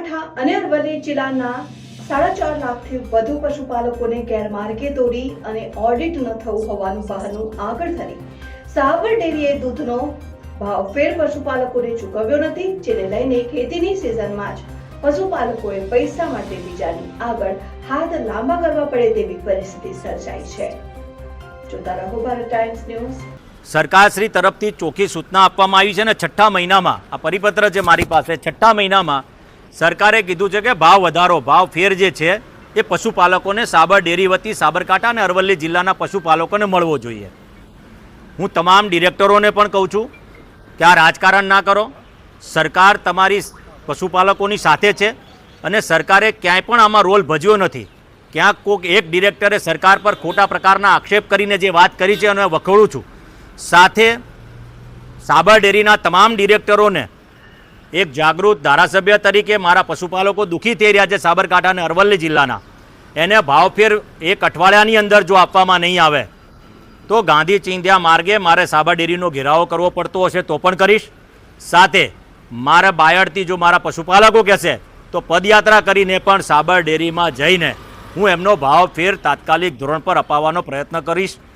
સાબરકાંઠા અને અરવલ્લી જિલ્લાના 4.5 લાખથી વધુ પશુપાલકોને ગેરમાર્ગે દોરી અને ઓડિટ ન થવું હોવાનું બહાનું આગળ ધરી સાબર ડેરીએ દૂધનો ભાવફેર પશુપાલકોને ચૂકવ્યો નથી, જેને લઈને ખેતીની સિઝનમાં જ પશુપાલકોએ પૈસા માટે બીજાની આગળ હાથ લાંબા કરવા પડે તેવી પરિસ્થિતિ સર્જાઈ છે। જોતા રહો ભારત ટાઈમ્સ ન્યૂઝ। સરકારશ્રી તરફથી ચોખ્ખી સૂચના આપવામાં આવી છે અને છઠ્ઠા મહિનામાં આ પરિપત્ર જે મારી પાસે છઠ્ઠા મહિનામાં સરકારે કીધું છે કે ભાવ વધારો ભાવ ફેર જે છે એ પશુપાલકોને સાબર ડેરી વતી સાબરકાંઠા અને અરવલ્લી જિલ્લાના પશુપાલકોને મળવો જોઈએ। હું તમામ ડિરેક્ટરોને પણ કહું છું કે આ રાજકારણ ના કરો। સરકાર તમારી પશુપાલકોની સાથે છે અને સરકારે ક્યાંય પણ આમાં રોલ ભજવ્યો નથી। ક્યાંક કોઈક એક ડિરેક્ટરે સરકાર પર ખોટા પ્રકારના આક્ષેપ કરીને જે વાત કરી છે અને વખોડું છું। સાથે સાબર ડેરીના તમામ ડિરેક્ટરોને એક જાગૃત ધારાસભ્ય તરીકે મારા પશુપાલકો દુઃખી થઈ રહ્યા છે સાબરકાંઠા અને અરવલ્લી જિલ્લાના, એને ભાવફેર એક અઠવાડિયાની અંદર જો આપવામાં નહીં આવે તો ગાંધી ચિંધ્યા માર્ગે મારે સાબર ડેરીનો ઘેરાવો કરવો પડતો હશે તો પણ કરીશ। સાથે મારા બાયડથી જો મારા પશુપાલકો કહેશે તો પદયાત્રા કરીને પણ સાબર ડેરીમાં જઈને હું એમનો ભાવફેર તાત્કાલિક ધોરણ પર અપાવવાનો પ્રયત્ન કરીશ।